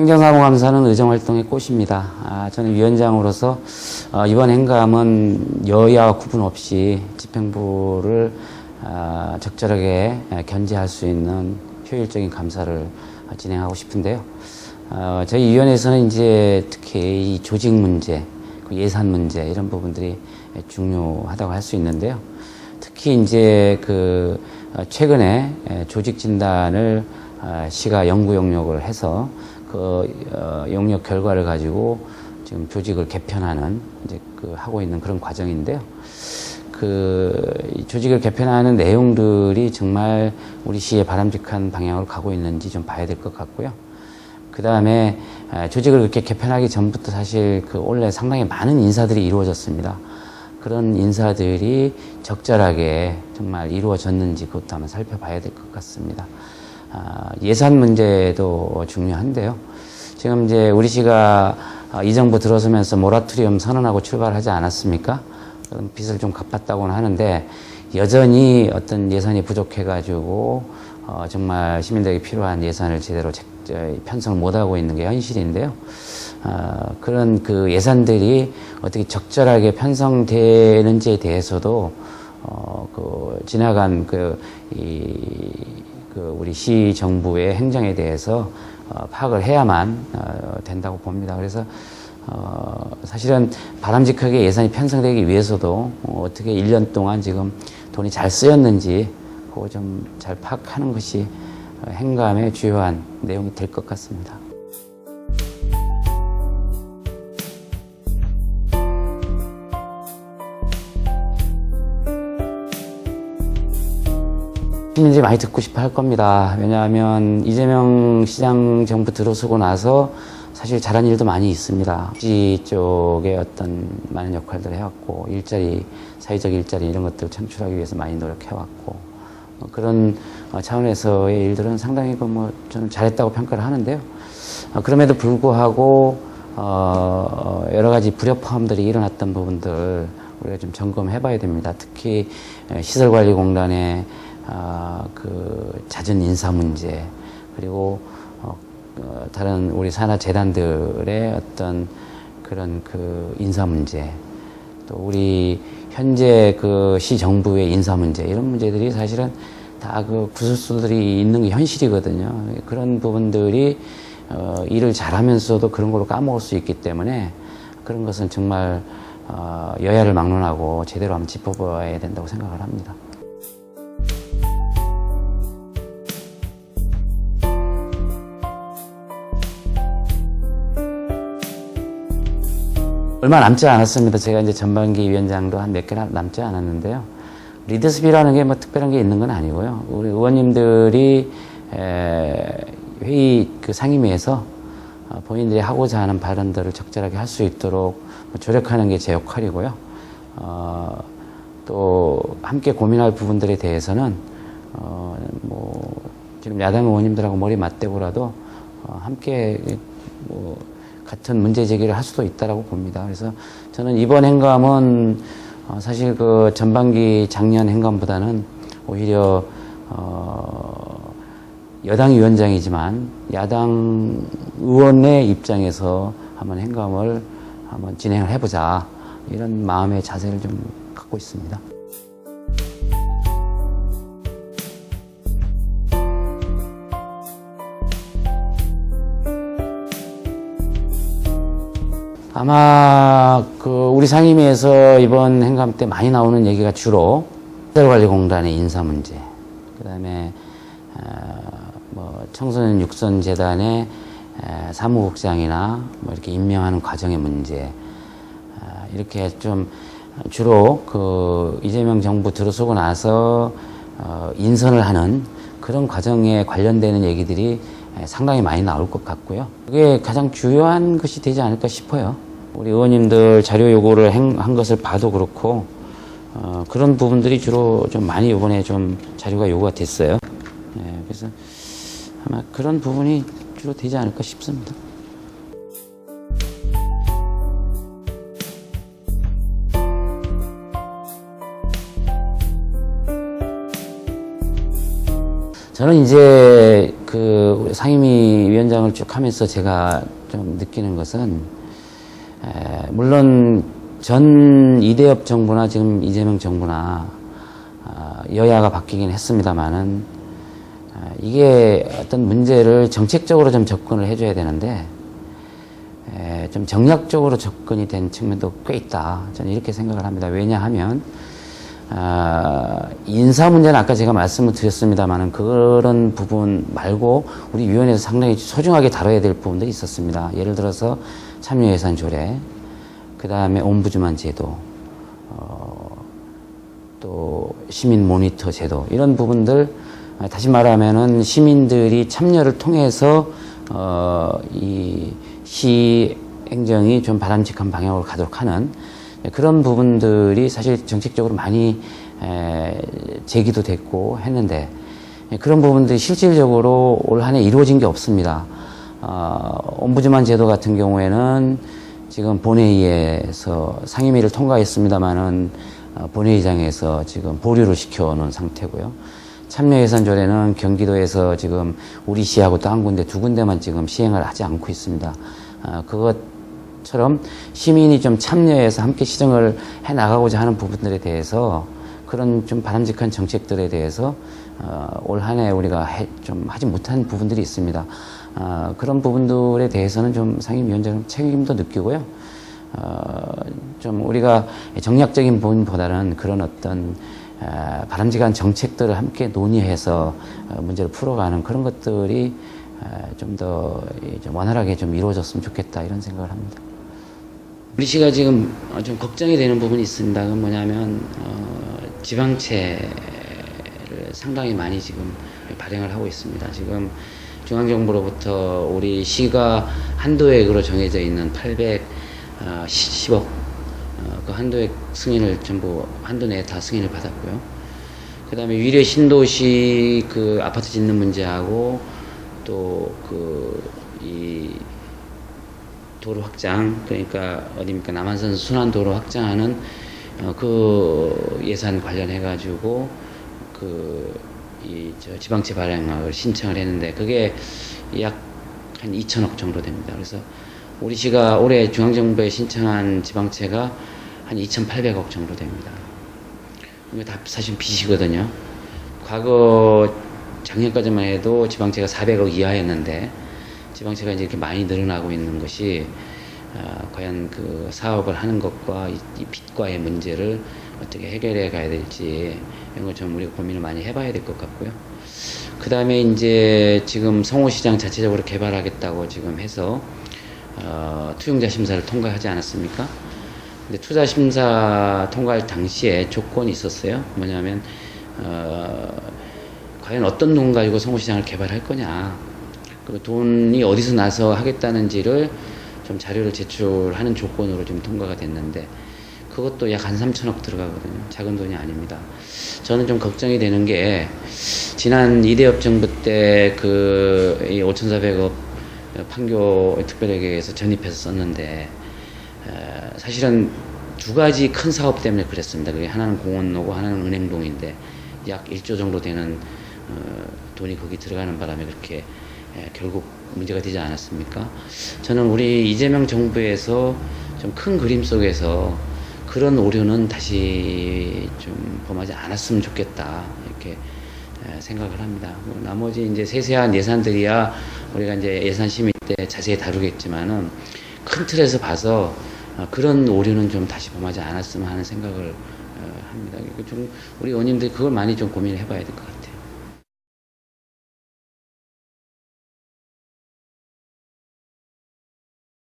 행정사무감사는 의정활동의 꽃입니다. 저는 위원장으로서 이번 행감은 여야 구분 없이 집행부를 적절하게 견제할 수 있는 효율적인 감사를 진행하고 싶은데요. 저희 위원회에서는 이제 특히 이 조직 문제, 예산 문제 이런 부분들이 중요하다고 할 수 있는데요. 특히 이제 최근에 조직 진단을 시가 연구 용역을 해서 용역 결과를 가지고 지금 조직을 개편하는 하고 있는 그런 과정인데요. 조직을 개편하는 내용들이 정말 우리 시에 바람직한 방향으로 가고 있는지 좀 봐야 될 것 같고요. 그 다음에 조직을 그렇게 개편하기 전부터 사실 원래 상당히 많은 인사들이 이루어졌습니다. 그런 인사들이 적절하게 정말 이루어졌는지 그것도 한번 살펴봐야 될 것 같습니다. 예산 문제도 중요한데요. 지금 이제 우리 시가 이 정부 들어서면서 모라토리엄 선언하고 출발하지 않았습니까? 빚을 좀 갚았다고는 하는데 여전히 어떤 예산이 부족해가지고 정말 시민들에게 필요한 예산을 제대로 편성을 못하고 있는 게 현실인데요. 그런 예산들이 어떻게 적절하게 편성되는지에 대해서도 지나간 우리 시 정부의 행정에 대해서 파악을 해야만 된다고 봅니다. 그래서 사실은 바람직하게 예산이 편성되기 위해서도 어떻게 1년 동안 지금 돈이 잘 쓰였는지 그거 좀 잘 파악하는 것이 행감의 주요한 내용이 될 것 같습니다. 시민들이 많이 듣고 싶어 할 겁니다. 왜냐하면 이재명 시장 정부 들어서고 나서 사실 잘한 일도 많이 있습니다. 복지 쪽에 어떤 많은 역할들을 해왔고, 사회적 일자리 이런 것들을 창출하기 위해서 많이 노력해왔고, 그런 차원에서의 일들은 상당히 저는 잘했다고 평가를 하는데요. 그럼에도 불구하고, 여러 가지 불협화음들이 일어났던 부분들 우리가 좀 점검해 봐야 됩니다. 특히 시설관리공단의 잦은 인사 문제, 그리고 다른 우리 산하 재단들의 어떤 그런 인사 문제, 또 우리 현재 시 정부의 인사 문제, 이런 문제들이 사실은 다 구설수들이 있는 게 현실이거든요. 그런 부분들이 일을 잘하면서도 그런 걸로 까먹을 수 있기 때문에 그런 것은 정말 여야를 막론하고 제대로 한번 짚어봐야 된다고 생각을 합니다. 얼마 남지 않았습니다. 제가 이제 전반기 위원장도 한 몇 개 남지 않았는데요. 리더십이라는 게 특별한 게 있는 건 아니고요. 우리 의원님들이 회의 상임위에서 본인들이 하고자 하는 발언들을 적절하게 할 수 있도록 조력하는 게 제 역할이고요. 또 함께 고민할 부분들에 대해서는 지금 야당 의원님들하고 머리 맞대고라도 함께 같은 문제 제기를 할 수도 있다라고 봅니다. 그래서 저는 이번 행감은 사실 전반기 작년 행감보다는 오히려 여당 위원장이지만 야당 의원의 입장에서 한번 행감을 한번 진행을 해보자, 이런 마음의 자세를 좀 갖고 있습니다. 아마 우리 상임위에서 이번 행감 때 많이 나오는 얘기가 주로 시설관리공단의 인사 문제, 그다음에 청소년 육선재단의 사무국장이나 이렇게 임명하는 과정의 문제, 이렇게 좀 주로 이재명 정부 들어서고 나서 인선을 하는 그런 과정에 관련되는 얘기들이 상당히 많이 나올 것 같고요. 그게 가장 주요한 것이 되지 않을까 싶어요. 우리 의원님들 자료 요구를 한 것을 봐도 그렇고, 그런 부분들이 주로 좀 많이 이번에 좀 자료가 요구가 됐어요. 그래서 아마 그런 부분이 주로 되지 않을까 싶습니다. 저는 이제 우리 상임위 위원장을 쭉 하면서 제가 좀 느끼는 것은, 물론 전 이대엽 정부나 지금 이재명 정부나 여야가 바뀌긴 했습니다만은, 이게 어떤 문제를 정책적으로 좀 접근을 해줘야 되는데, 좀 정략적으로 접근이 된 측면도 꽤 있다. 저는 이렇게 생각을 합니다. 왜냐하면, 인사 문제는 아까 제가 말씀을 드렸습니다만은 그런 부분 말고 우리 위원회에서 상당히 소중하게 다뤄야 될 부분들이 있었습니다. 예를 들어서 참여예산 조례, 그 다음에 옴부즈만 제도, 또 시민 모니터 제도, 이런 부분들, 다시 말하면은 시민들이 참여를 통해서 이 시 행정이 좀 바람직한 방향으로 가도록 하는 그런 부분들이 사실 정책적으로 많이 제기도 됐고 했는데, 그런 부분들이 실질적으로 올 한 해 이루어진 게 없습니다. 옴부즈만 제도 같은 경우에는 지금 본회의에서 상임위를 통과했습니다만은 본회의장에서 지금 보류를 시켜놓은 상태고요. 참여예산 조례는 경기도에서 지금 우리 시하고 또 한 군데, 두 군데만 지금 시행을 하지 않고 있습니다. 그것처럼 시민이 좀 참여해서 함께 시정을 해 나가고자 하는 부분들에 대해서, 그런 좀 바람직한 정책들에 대해서 올 한 해 우리가 좀 하지 못한 부분들이 있습니다. 그런 부분들에 대해서는 좀 상임위원장 책임도 느끼고요. 좀 우리가 정략적인 부분보다는 그런 어떤 바람직한 정책들을 함께 논의해서 문제를 풀어가는 그런 것들이 좀 더 원활하게 좀 이루어졌으면 좋겠다, 이런 생각을 합니다. 우리 시가 지금 좀 걱정이 되는 부분이 있습니다. 그건 뭐냐면 지방채를 상당히 많이 지금 발행을 하고 있습니다. 지금 중앙정부로부터 우리 시가 한도액으로 정해져 있는 810억, 그 한도액 승인을 전부 한도 내에 다 승인을 받았고요. 그 다음에 위례 신도시 그 아파트 짓는 문제하고 또 이 도로 확장, 그러니까 어디입니까, 남한선 순환도로 확장하는 그 예산 관련해 가지고 지방채 발행을 신청을 했는데, 그게 약 한 2천억 정도 됩니다. 그래서 우리 시가 올해 중앙정부에 신청한 지방채가 한 2,800억 정도 됩니다. 이게 다 사실 빚이거든요. 과거 작년까지만 해도 지방채가 400억 이하였는데, 지방채가 이제 이렇게 많이 늘어나고 있는 것이 과연 그 사업을 하는 것과 이 빚과의 문제를 어떻게 해결해 가야 될지, 이런 걸 좀 우리가 고민을 많이 해봐야 될 것 같고요. 그 다음에 이제 지금 성호시장 자체적으로 개발하겠다고 지금 해서 투용자 심사를 통과하지 않았습니까? 근데 투자 심사 통과할 당시에 조건이 있었어요. 뭐냐면 과연 어떤 돈 가지고 성호시장을 개발할 거냐, 그리고 돈이 어디서 나서 하겠다는지를 좀 자료를 제출하는 조건으로 좀 통과가 됐는데, 그것도 약 한 3천억 들어가거든요. 작은 돈이 아닙니다. 저는 좀 걱정이 되는 게, 지난 이대엽 정부 때 이 5,400억 판교 특별회계에서 전입해서 썼는데, 사실은 두 가지 큰 사업 때문에 그랬습니다. 그게 하나는 공원로고 하나는 은행동인데, 약 1조 정도 되는 돈이 거기 들어가는 바람에 그렇게 결국 문제가 되지 않았습니까? 저는 우리 이재명 정부에서 좀 큰 그림 속에서 그런 오류는 다시 좀 범하지 않았으면 좋겠다, 이렇게 생각을 합니다. 나머지 이제 세세한 예산들이야 우리가 이제 예산 심의 때 자세히 다루겠지만은, 큰 틀에서 봐서 그런 오류는 좀 다시 범하지 않았으면 하는 생각을 합니다. 좀 우리 의원님들이 그걸 많이 좀 고민을 해봐야 될 것 같아요.